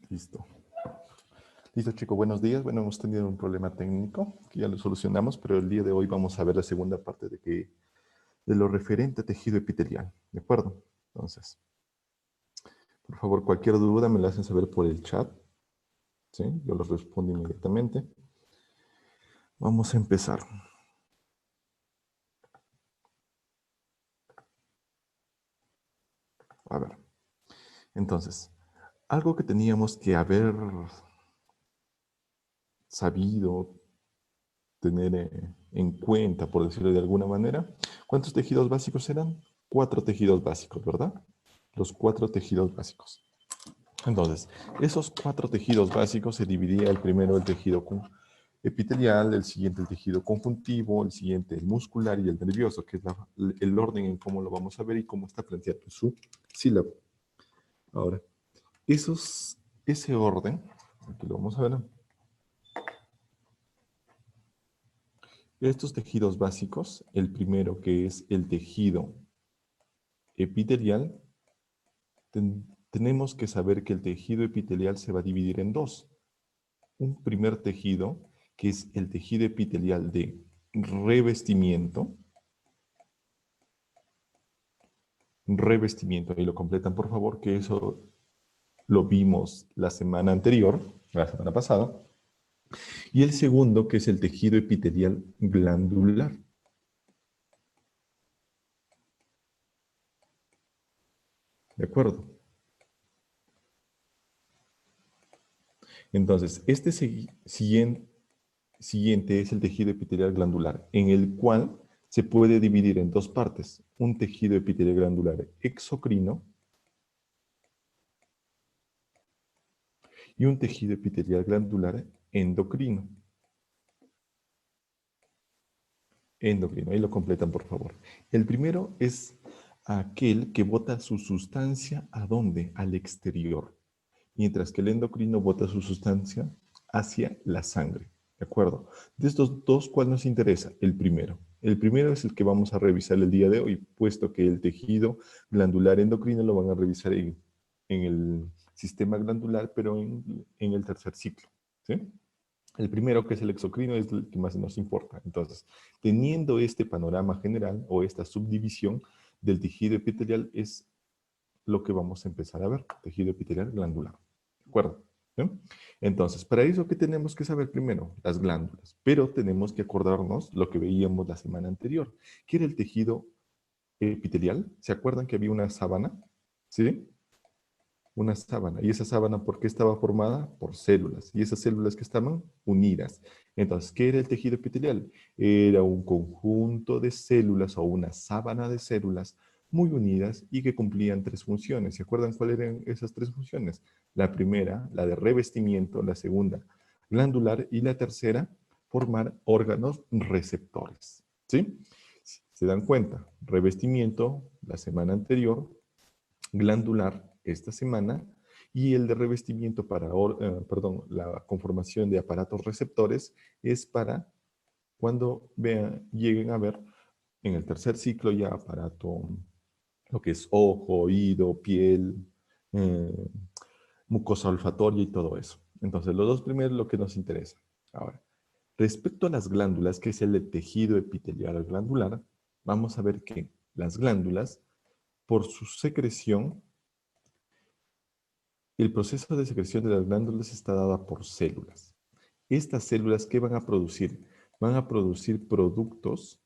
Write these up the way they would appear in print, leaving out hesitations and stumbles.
Listo. Listo, chicos, buenos días. Bueno, hemos tenido un problema técnico que ya lo solucionamos, pero el día de hoy vamos a ver la segunda parte de lo referente a tejido epitelial. ¿De acuerdo? Entonces, por favor, cualquier duda me la hacen saber por el chat. ¿Sí? Yo los respondo inmediatamente. Vamos a empezar. A ver. Entonces, algo que teníamos que haber sabido, tener en cuenta, por decirlo de alguna manera. ¿Cuántos tejidos básicos eran? 4 tejidos básicos, ¿verdad? Los 4 tejidos básicos. Entonces, esos 4 tejidos básicos se dividía el primero el tejido epitelial, el siguiente el tejido conjuntivo, el siguiente el muscular y el nervioso, que es el orden en cómo lo vamos a ver y cómo está planteado su sílabo. Ahora, ese orden, aquí lo vamos a ver. Estos tejidos básicos, el primero que es el tejido epitelial, tenemos que saber que el tejido epitelial se va a dividir en dos. Un primer tejido, que es el tejido epitelial de revestimiento. Revestimiento, ahí lo completan por favor, que eso lo vimos la semana anterior, la semana pasada. Y el segundo, que es el tejido epitelial glandular. ¿De acuerdo? Entonces, este siguiente es el tejido epitelial glandular, en el cual se puede dividir en dos partes. Un tejido epitelial glandular exocrino y un tejido epitelial glandular endocrino. Endocrino, ahí lo completan por favor. El primero es aquel que bota su sustancia ¿a dónde? Al exterior. Mientras que el endocrino bota su sustancia hacia la sangre. ¿De acuerdo? De estos dos, ¿cuál nos interesa? El primero. El primero es el que vamos a revisar el día de hoy, puesto que el tejido glandular endocrino lo van a revisar en el sistema glandular, pero en el tercer ciclo. ¿Sí? El primero, que es el exocrino, es el que más nos importa. Entonces, teniendo este panorama general o esta subdivisión del tejido epitelial es lo que vamos a empezar a ver, tejido epitelial glandular. ¿De acuerdo? ¿Sí? Entonces, para eso, ¿qué tenemos que saber primero? Las glándulas. Pero tenemos que acordarnos lo que veíamos la semana anterior, que era el tejido epitelial. ¿Se acuerdan que había una sábana? ¿Sí? Una sábana. ¿Y esa sábana por qué estaba formada? Por células. Y esas células que estaban unidas. Entonces, ¿qué era el tejido epitelial? Era un conjunto de células o una sábana de células muy unidas y que cumplían 3 funciones. ¿Se acuerdan cuáles eran esas 3 funciones? La primera, la de revestimiento, la segunda, glandular, y la tercera, formar órganos receptores. ¿Sí? ¿Se dan cuenta? Revestimiento, la semana anterior, glandular esta semana, y el de revestimiento para, la conformación de aparatos receptores es para cuando lleguen a ver en el tercer ciclo ya aparato, lo que es ojo, oído, piel, eh, mucosa olfatoria y todo eso. Entonces, los dos primeros lo que nos interesa. Ahora, respecto a las glándulas, que es el tejido epitelial glandular, vamos a ver que las glándulas, por su secreción, el proceso de secreción de las glándulas está dada por células. Estas células, ¿qué van a producir? Van a producir productos,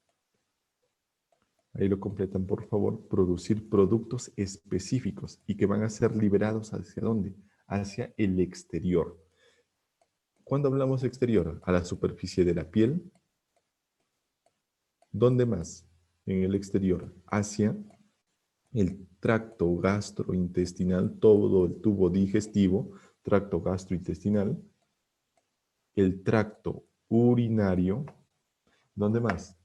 ahí lo completan por favor, producir productos específicos y que van a ser liberados ¿hacia dónde? Hacia el exterior. ¿Cuándo hablamos exterior? A la superficie de la piel. ¿Dónde más? En el exterior, hacia el tracto gastrointestinal, todo el tubo digestivo, tracto gastrointestinal, el tracto urinario, ¿dónde más?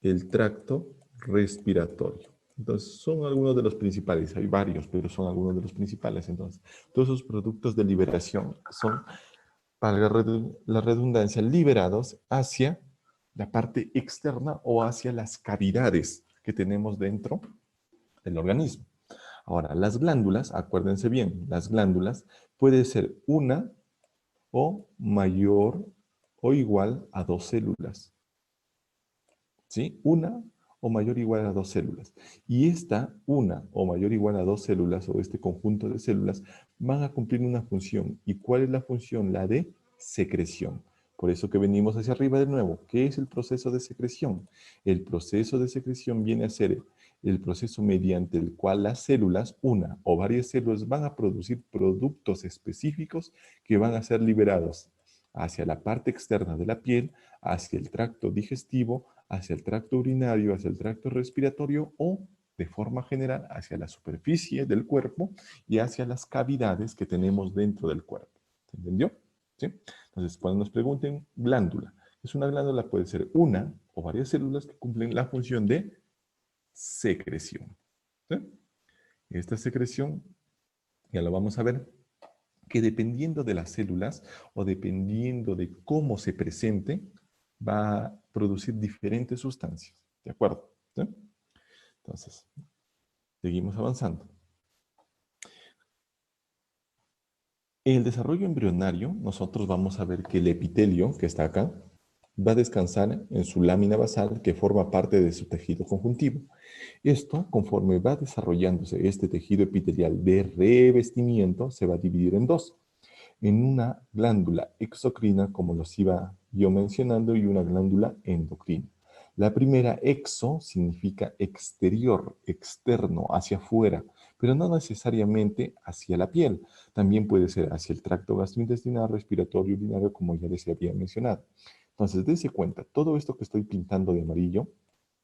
El tracto respiratorio. Entonces, son algunos de los principales. Hay varios, pero son algunos de los principales. Entonces, todos esos productos de liberación son, para la redundancia, liberados hacia la parte externa o hacia las cavidades que tenemos dentro del organismo. Ahora, las glándulas, acuérdense bien, las glándulas puede ser una o mayor o igual a 2 células. ¿Sí? Una o mayor o igual a 2 células. Y esta una o mayor o igual a 2 células o este conjunto de células van a cumplir una función. ¿Y cuál es la función? La de secreción. Por eso que venimos hacia arriba de nuevo. ¿Qué es el proceso de secreción? El proceso de secreción viene a ser el proceso mediante el cual las células, una o varias células, van a producir productos específicos que van a ser liberados hacia la parte externa de la piel, hacia el tracto digestivo, hacia el tracto urinario, hacia el tracto respiratorio o, de forma general, hacia la superficie del cuerpo y hacia las cavidades que tenemos dentro del cuerpo. ¿Se entendió? ¿Sí? Entonces, cuando nos pregunten glándula, es una glándula, puede ser una o varias células que cumplen la función de secreción. ¿Sí? Esta secreción, ya lo vamos a ver, que dependiendo de las células o dependiendo de cómo se presente, va a producir diferentes sustancias. ¿De acuerdo? ¿Sí? Entonces, seguimos avanzando. En el desarrollo embrionario, nosotros vamos a ver que el epitelio, que está acá, va a descansar en su lámina basal que forma parte de su tejido conjuntivo. Esto, conforme va desarrollándose este tejido epitelial de revestimiento, se va a dividir en dos. En una glándula exocrina, como los iba yo mencionando, y una glándula endocrina. La primera, exo, significa exterior, externo, hacia afuera, pero no necesariamente hacia la piel. También puede ser hacia el tracto gastrointestinal, respiratorio, urinario, como ya les había mencionado. Entonces, dése cuenta, todo esto que estoy pintando de amarillo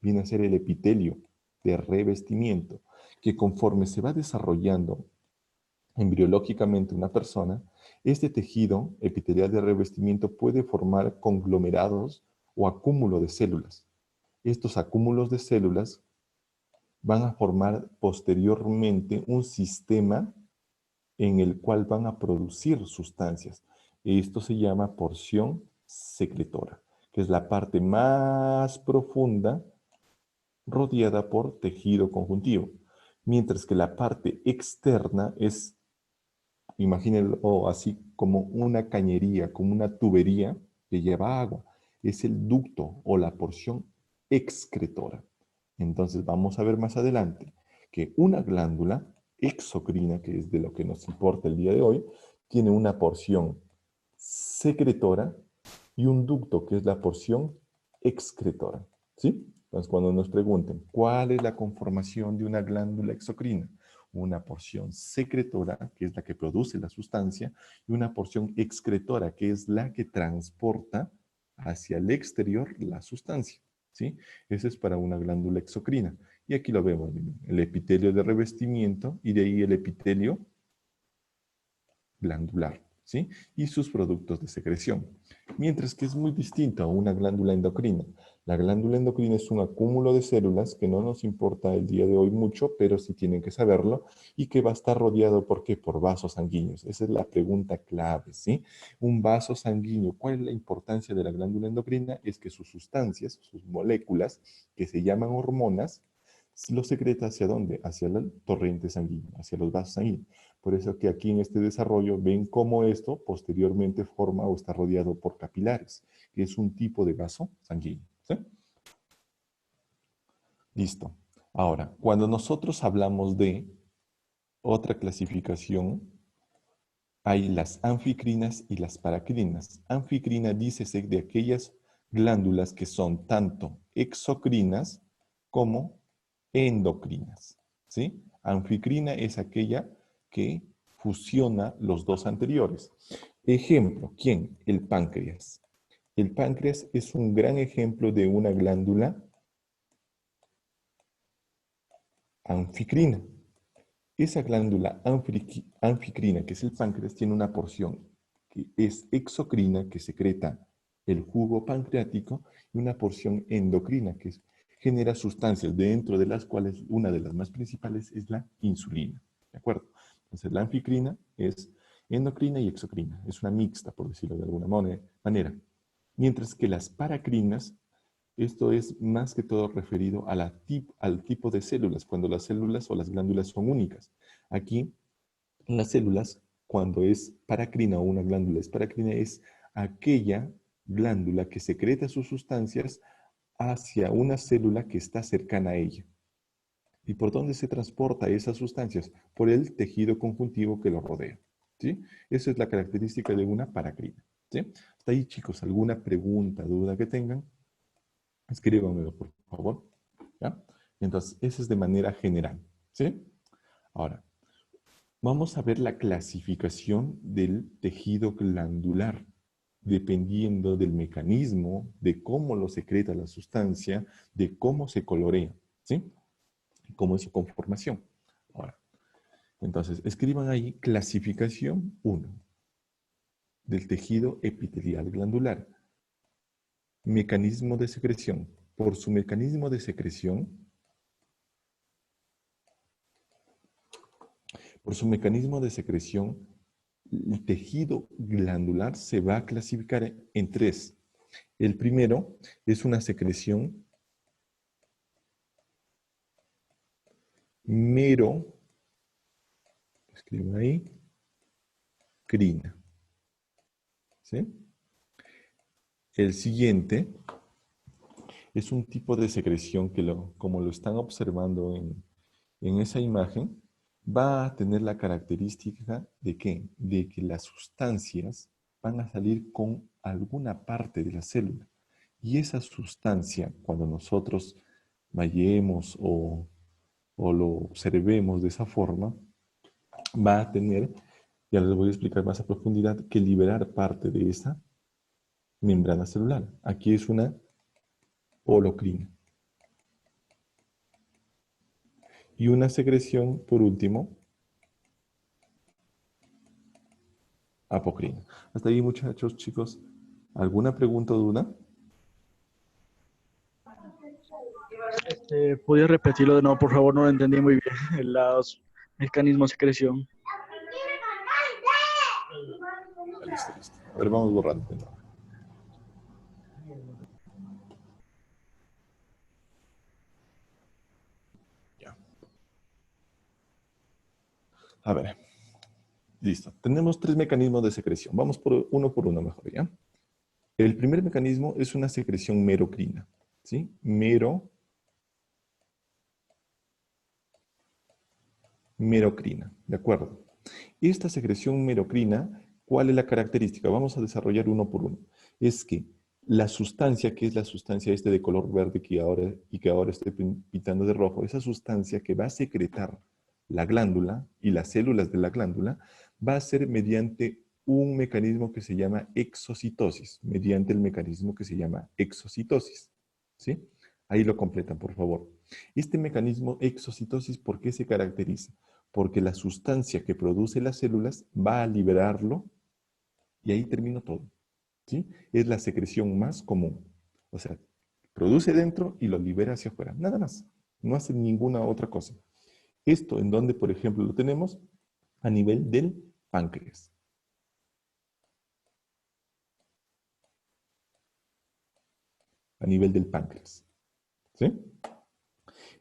viene a ser el epitelio de revestimiento, que conforme se va desarrollando embriológicamente una persona, este tejido epitelial de revestimiento puede formar conglomerados o acúmulo de células. Estos acúmulos de células van a formar posteriormente un sistema en el cual van a producir sustancias. Esto se llama porción secretora, que es la parte más profunda rodeada por tejido conjuntivo, mientras que la parte externa es, imagínenlo así, como una cañería, como una tubería que lleva agua. Es el ducto o la porción excretora. Entonces vamos a ver más adelante que una glándula exocrina, que es de lo que nos importa el día de hoy, tiene una porción secretora y un ducto que es la porción excretora. ¿Sí? Entonces cuando nos pregunten cuál es la conformación de una glándula exocrina, una porción secretora, que es la que produce la sustancia, y una porción excretora, que es la que transporta hacia el exterior la sustancia. ¿Sí? Ese es para una glándula exocrina. Y aquí lo vemos, el epitelio de revestimiento y de ahí el epitelio glandular, ¿sí? Y sus productos de secreción. Mientras que es muy distinto a una glándula endocrina. La glándula endocrina es un acúmulo de células que no nos importa el día de hoy mucho, pero sí tienen que saberlo, y que va a estar rodeado, ¿por qué? Por vasos sanguíneos. Esa es la pregunta clave, ¿sí? Un vaso sanguíneo. ¿Cuál es la importancia de la glándula endocrina? Es que sus sustancias, sus moléculas, que se llaman hormonas, lo secreta ¿hacia dónde? Hacia el torrente sanguíneo, hacia los vasos sanguíneos. Por eso que aquí en este desarrollo ven cómo esto posteriormente forma o está rodeado por capilares, que es un tipo de vaso sanguíneo. ¿Sí? Listo. Ahora, cuando nosotros hablamos de otra clasificación, hay las anficrinas y las paracrinas. Anficrina dícese de aquellas glándulas que son tanto exocrinas como endocrinas. ¿Sí? Anficrina es aquella que fusiona los dos anteriores. Ejemplo, ¿quién? El páncreas. El páncreas es un gran ejemplo de una glándula anficrina. Esa glándula anficrina, que es el páncreas, tiene una porción que es exocrina, que secreta el jugo pancreático, y una porción endocrina, que genera sustancias, dentro de las cuales una de las más principales es la insulina. ¿De acuerdo? Entonces, la anficrina es endocrina y exocrina. Es una mixta, por decirlo de alguna manera. Mientras que las paracrinas Esto es más que todo referido a al tipo de células, cuando las células o las glándulas son únicas. Aquí, las células, cuando es paracrina o una glándula es paracrina, es aquella glándula que secreta sus sustancias hacia una célula que está cercana a ella. ¿Y por dónde se transporta esas sustancias? Por el tejido conjuntivo que lo rodea. ¿Sí? Esa es la característica de una paracrina. ¿Sí? Hasta ahí, chicos, ¿alguna pregunta, duda que tengan? Escríbanmelo, por favor. ¿Ya? Entonces, eso es de manera general. ¿Sí? Ahora, vamos a ver la clasificación del tejido glandular, dependiendo del mecanismo, de cómo lo secreta la sustancia, de cómo se colorea. ¿Sí? Cómo es su conformación. Ahora, entonces, escriban ahí clasificación 1 del tejido epitelial glandular. Mecanismo de secreción. Por su mecanismo de secreción, el tejido glandular se va a clasificar en tres. El primero es una secreción mero, escriben ahí, crina. ¿Sí? El siguiente es un tipo de secreción que, como lo están observando en esa imagen, va a tener la característica de ¿qué? De que las sustancias van a salir con alguna parte de la célula. Y esa sustancia, cuando nosotros vayamos o lo observemos de esa forma, va a tener, ya les voy a explicar más a profundidad, que liberar parte de esa membrana celular. Aquí es una holocrina. Y una secreción, por último, apocrina. Hasta ahí, muchachos, chicos. ¿Alguna pregunta o duda? ¿Podrías repetirlo de nuevo, por favor? No lo entendí muy bien. Los mecanismos de secreción. Listo, listo. A ver, vamos borrando. Ya. A ver, listo. Tenemos tres mecanismos de secreción. Vamos por uno mejor, ¿ya? El primer mecanismo es una secreción merocrina, ¿sí? Merocrina, ¿de acuerdo? Esta secreción merocrina, ¿cuál es la característica? Vamos a desarrollar uno por uno. Es que la sustancia, que es la sustancia este de color verde que ahora estoy pintando de rojo, esa sustancia que va a secretar la glándula y las células de la glándula, va a ser mediante un mecanismo que se llama exocitosis, mediante el mecanismo que se llama exocitosis. ¿Sí? Ahí lo completan, por favor. Este mecanismo exocitosis, ¿por qué se caracteriza? Porque la sustancia que produce las células va a liberarlo y ahí termina todo. ¿Sí? Es la secreción más común. O sea, produce dentro y lo libera hacia afuera. Nada más. No hace ninguna otra cosa. Esto en donde, por ejemplo, lo tenemos a nivel del páncreas. A nivel del páncreas. ¿Sí?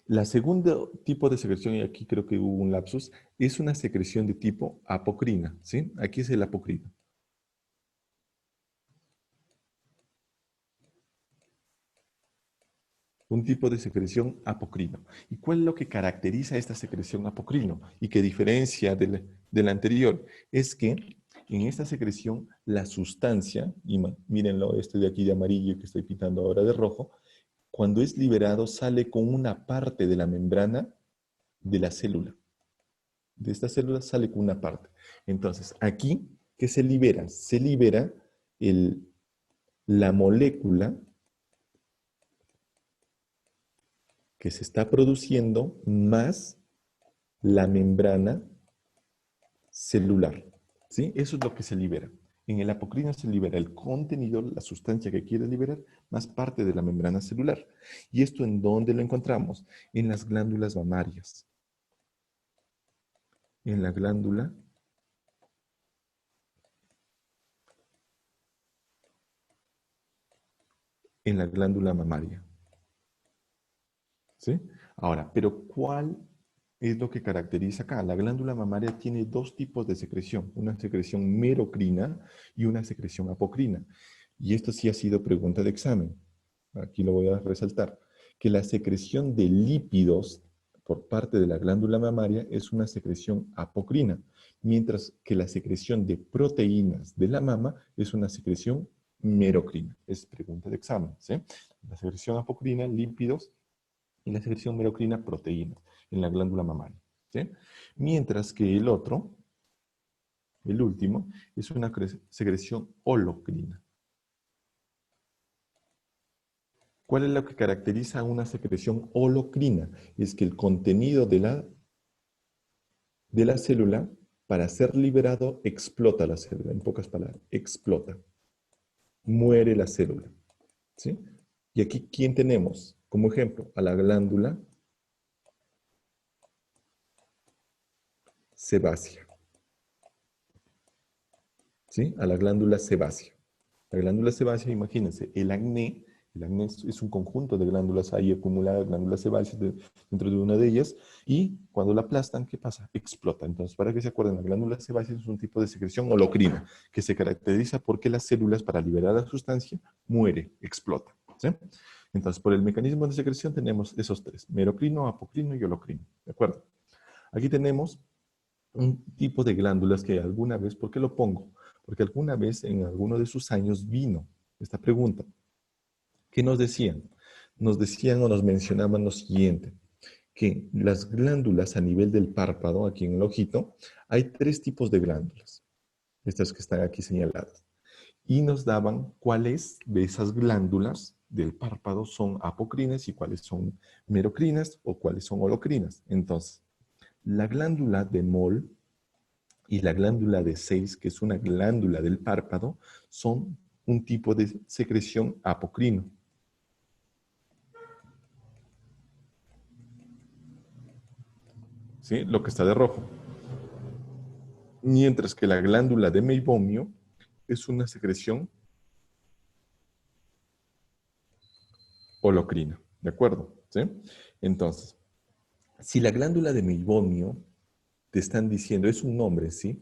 La segunda tipo de secreción, y aquí creo que hubo un lapsus, es una secreción de tipo apocrina. ¿Sí? Aquí es el apocrina. Un tipo de secreción apocrino. ¿Y cuál es lo que caracteriza esta secreción apocrino y que diferencia del anterior? Es que en esta secreción la sustancia, y mírenlo, este de aquí de amarillo que estoy pintando ahora de rojo, cuando es liberado sale con una parte de la membrana de la célula. De esta célula sale con una parte. Entonces, aquí, ¿qué se libera? Se libera la molécula que se está produciendo más la membrana celular. ¿Sí? Eso es lo que se libera. En el apocrino se libera el contenido, la sustancia que quiere liberar, más parte de la membrana celular. ¿Y esto en dónde lo encontramos? En las glándulas mamarias. En la glándula en la glándula mamaria. ¿Sí? Ahora, pero ¿cuál es lo que caracteriza acá? La glándula mamaria tiene dos tipos de secreción, una secreción merocrina y una secreción apocrina. Y esto sí ha sido pregunta de examen. Aquí lo voy a resaltar, que la secreción de lípidos por parte de la glándula mamaria es una secreción apocrina, mientras que la secreción de proteínas de la mama es una secreción merocrina. Es pregunta de examen, ¿sí? La secreción apocrina, lípidos, y la secreción merocrina, proteínas, en la glándula mamaria, ¿sí? Mientras que el otro, el último, es una secreción holocrina. ¿Cuál es lo que caracteriza a una secreción holocrina? Es que el contenido de la célula, para ser liberado, explota la célula. En pocas palabras, explota. Muere la célula. ¿Sí? Y aquí, ¿quién tenemos? Como ejemplo, a la glándula sebácea. ¿Sí? A la glándula sebácea. La glándula sebácea, imagínense, el acné es un conjunto de glándulas ahí acumuladas, glándulas sebáceas dentro de una de ellas, y cuando la aplastan, ¿qué pasa? Explota. Entonces, para que se acuerden, la glándula sebácea es un tipo de secreción holocrina, que se caracteriza porque las células, para liberar la sustancia, muere, explota. ¿Sí? Entonces, por el mecanismo de secreción tenemos esos tres, merocrino, apocrino y holocrino. ¿De acuerdo? Aquí tenemos un tipo de glándulas que alguna vez, ¿por qué lo pongo? Porque alguna vez en alguno de sus años vino esta pregunta. ¿Qué nos decían? Nos decían o nos mencionaban lo siguiente, que las glándulas a nivel del párpado, aquí en el ojito, hay tres tipos de glándulas, estas que están aquí señaladas. Y nos daban cuáles de esas glándulas del párpado son apocrinas y cuáles son merocrinas o cuáles son holocrinas. Entonces, la glándula de Moll y la glándula de Seyss, que es una glándula del párpado, son un tipo de secreción apocrino. ¿Sí? Lo que está de rojo. Mientras que la glándula de meibomio es una secreción holocrina. ¿De acuerdo? ¿Sí? Entonces, si la glándula de meibomio te están diciendo, es un nombre, ¿sí?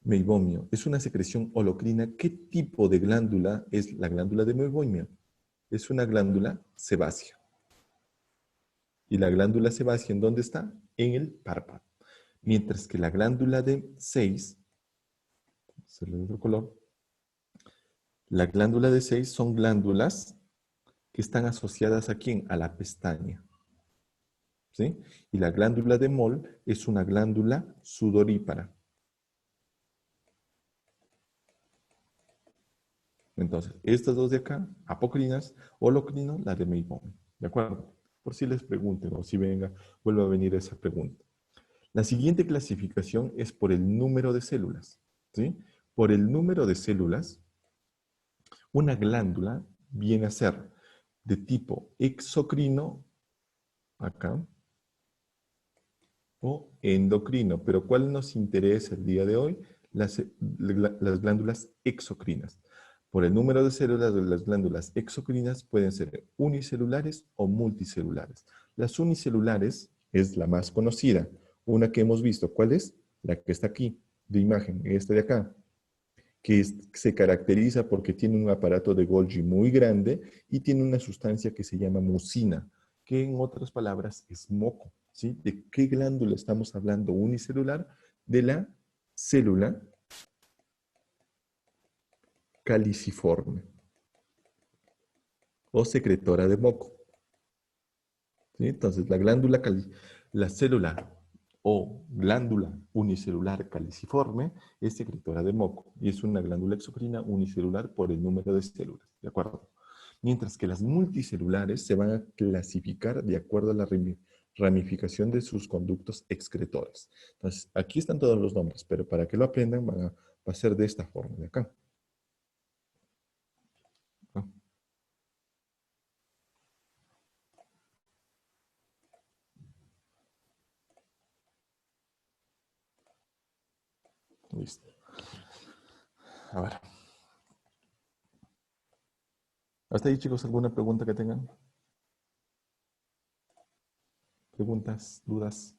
Meibomio, es una secreción holocrina. ¿Qué tipo de glándula es la glándula de meibomio? Es una glándula sebácea. ¿Y la glándula sebácea en dónde está? En el párpado. Mientras que la glándula de Seyss, se le otro color, la glándula de Seyss son glándulas que están asociadas a quién? A la pestaña. ¿Sí? Y la glándula de Moll es una glándula sudorípara. Entonces, estas dos de acá, apocrinas, holocrino, la de meibomio. ¿De acuerdo? Por si les pregunten o si venga, vuelva a venir esa pregunta. La siguiente clasificación es por el número de células. ¿Sí? Por el número de células, una glándula viene a ser de tipo exocrino, acá, o endocrino. Pero ¿cuál nos interesa el día de hoy? Las glándulas exocrinas. Por el número de células de las glándulas exocrinas pueden ser unicelulares o multicelulares. Las unicelulares es la más conocida, una que hemos visto. ¿Cuál es? La que está aquí, de imagen, esta de acá, que se caracteriza porque tiene un aparato de Golgi muy grande y tiene una sustancia que se llama mucina, que en otras palabras es moco. ¿Sí? ¿De qué glándula estamos hablando unicelular? De la célula caliciforme o secretora de moco. ¿Sí? Entonces, la célula o glándula unicelular caliciforme es secretora de moco y es una glándula exocrina unicelular por el número de células, ¿de acuerdo? Mientras que las multicelulares se van a clasificar de acuerdo a la ramificación de sus conductos excretores. Entonces, aquí están todos los nombres, pero para que lo aprendan va a ser de esta forma, de acá. ¿No? Listo. A ver. ¿Hasta ahí, chicos, alguna pregunta que tengan? ¿Preguntas, dudas?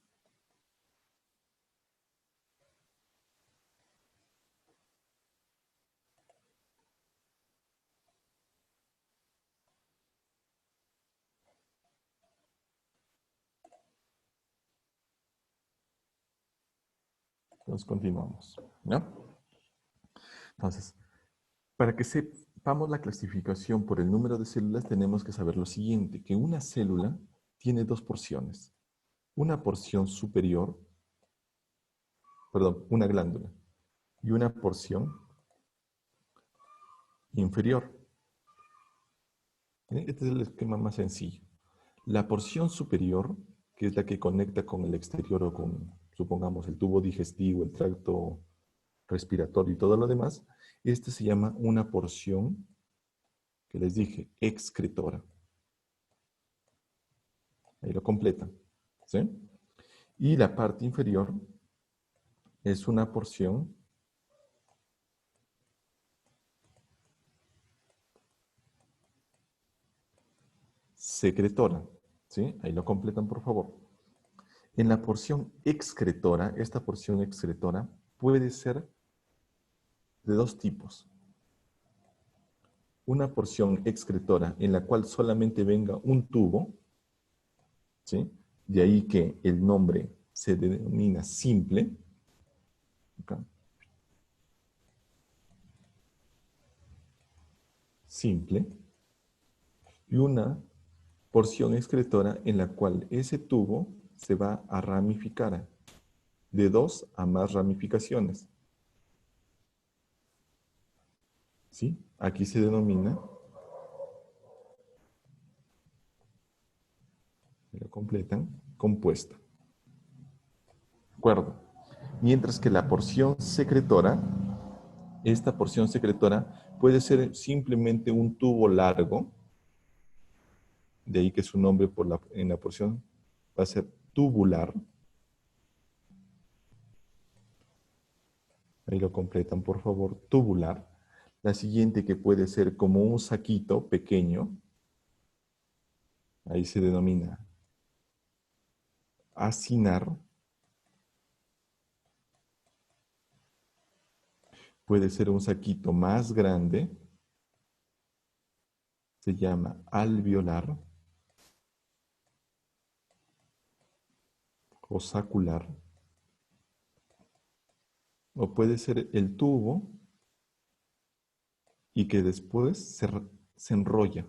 Entonces continuamos, ¿no? Entonces, para que sepamos la clasificación por el número de células, tenemos que saber lo siguiente, que una célula tiene dos porciones. Una porción superior, perdón, una glándula, y una porción inferior. Este es el esquema más sencillo. La porción superior, que es la que conecta con el exterior o con, supongamos, el tubo digestivo, el tracto respiratorio y todo lo demás, este se llama una porción, que les dije, excretora. Ahí lo completan, ¿sí? Y la parte inferior es una porción secretora, ¿sí? Ahí lo completan, por favor. En la porción excretora, esta porción excretora puede ser de dos tipos. Una porción excretora en la cual solamente venga un tubo, ¿sí? De ahí que el nombre se denomina simple. Acá. Simple. Y una porción excretora en la cual ese tubo se va a ramificar de dos a más ramificaciones. ¿Sí? Aquí se denomina, lo completan, compuesta. ¿De acuerdo? Mientras que la porción secretora, esta porción secretora puede ser simplemente un tubo largo, de ahí que su nombre en la porción va a ser tubular. Ahí lo completan, por favor, tubular. La siguiente que puede ser como un saquito pequeño, ahí se denomina acinar. Puede ser un saquito más grande, se llama alveolar o sacular. O puede ser el tubo y que después se enrolla.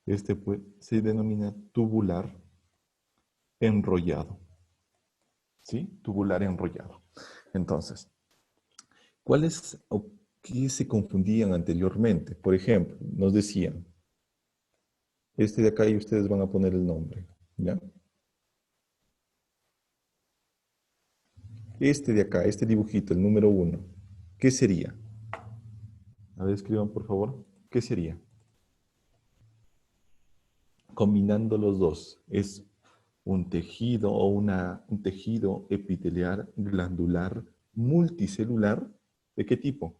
Este se denomina tubular enrollado. ¿Sí? Tubular enrollado. Entonces, ¿cuáles o qué se confundían anteriormente? Por ejemplo, nos decían, este de acá y ustedes van a poner el nombre, ¿ya? Este de acá, este dibujito, el número 1, ¿qué sería? A ver, escriban por favor, ¿qué sería? Combinando los dos, es un tejido o un tejido epitelial glandular multicelular. ¿De qué tipo?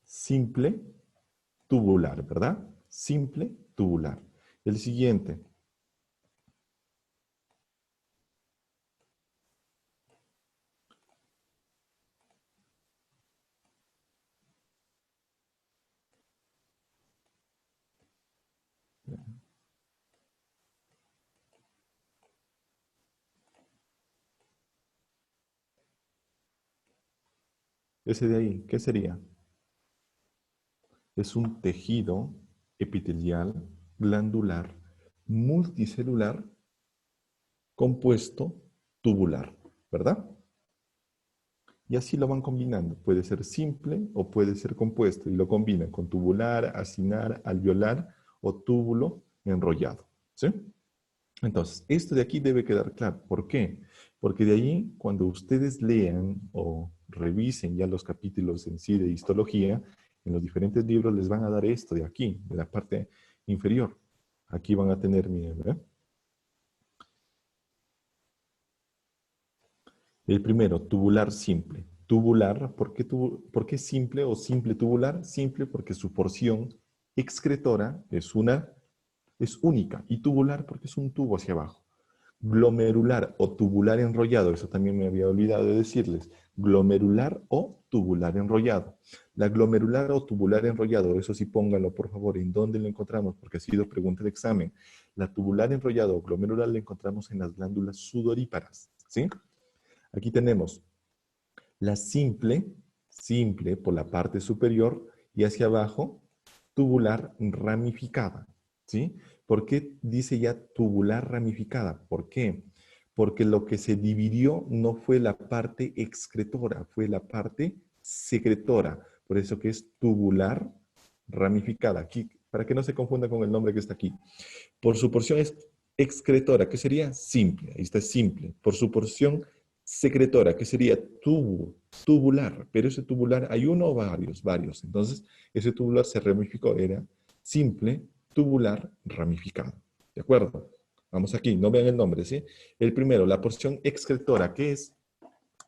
Simple tubular, ¿verdad? Simple tubular. El siguiente. Ese de ahí, ¿qué sería? Es un tejido epitelial glandular multicelular compuesto tubular, ¿verdad? Y así lo van combinando. Puede ser simple o puede ser compuesto. Y lo combinan con tubular, acinar, alveolar o túbulo enrollado. ¿Sí? Entonces, esto de aquí debe quedar claro. ¿Por qué? Porque de ahí, cuando ustedes lean o revisen ya los capítulos en sí de histología, en los diferentes libros les van a dar esto de aquí, de la parte inferior. Aquí van a tener, miren, ¿verdad? El primero, tubular simple. Tubular, ¿por qué simple o simple tubular? Simple porque su porción excretora es única. Y tubular porque es un tubo hacia abajo. Glomerular o tubular enrollado, eso también me había olvidado de decirles. Glomerular o tubular enrollado. La glomerular o tubular enrollado, eso sí pónganlo por favor, ¿en dónde lo encontramos? Porque ha sido pregunta de examen. La tubular enrollado o glomerular la encontramos en las glándulas sudoríparas, ¿sí? Aquí tenemos la simple, simple por la parte superior y hacia abajo, tubular ramificada, ¿sí? ¿Por qué dice ya tubular ramificada? ¿Por qué? Porque lo que se dividió no fue la parte excretora, fue la parte secretora. Por eso que es tubular ramificada. Aquí, para que no se confunda con el nombre que está aquí. Por su porción es excretora, que sería simple. Ahí está simple. Por su porción secretora, que sería tubular. Pero ese tubular, ¿hay uno o varios? Varios. Entonces, ese tubular se ramificó. Era simple, tubular, ramificado. ¿De acuerdo? Vamos aquí, no vean el nombre, ¿sí? El primero, la porción excretora, ¿qué es?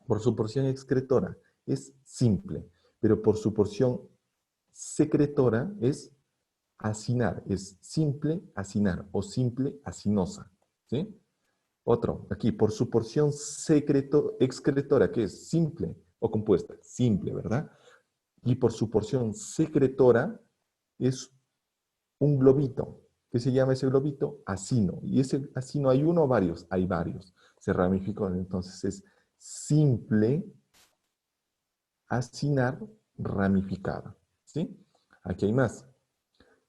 Por su porción excretora es simple, pero por su porción secretora es acinar, es simple acinar o simple acinosa, ¿sí? Otro, aquí, por su porción excretora, que es simple o compuesta, simple, ¿verdad? Y por su porción secretora es un globito. ¿Qué se llama ese globito? Acino. Y ese acino, ¿hay uno o varios? Hay varios. Se ramificó, entonces es simple acinar ramificada, ¿sí? Aquí hay más.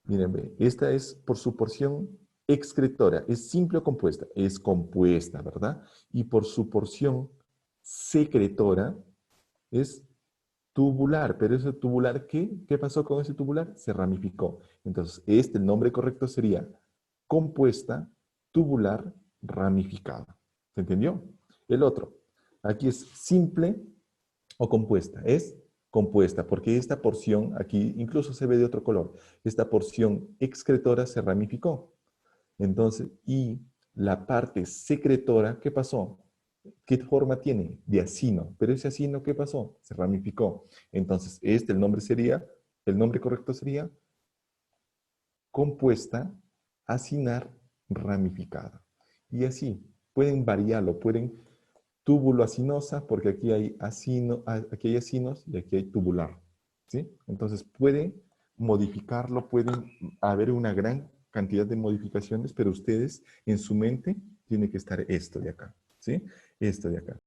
Miren, ve, esta es por su porción excretora. ¿Es simple o compuesta? Es compuesta, ¿verdad? Y por su porción secretora es tubular. Pero ese tubular, ¿qué pasó con ese tubular? Se ramificó. Entonces, el nombre correcto sería compuesta, tubular, ramificada. ¿Se entendió? El otro, aquí es simple o compuesta. Es compuesta, porque esta porción, aquí incluso se ve de otro color, esta porción excretora se ramificó. Entonces, y la parte secretora, ¿qué pasó? ¿Qué forma tiene? De acino. Pero ese acino, ¿qué pasó? Se ramificó. Entonces, el nombre correcto sería compuesta, acinar, ramificada. Y así, pueden variarlo, pueden túbulo acinosa, porque aquí hay acinos y aquí hay tubular, ¿sí? Entonces pueden modificarlo, pueden haber una gran cantidad de modificaciones, pero ustedes en su mente tiene que estar esto de acá, ¿sí? Esto de acá.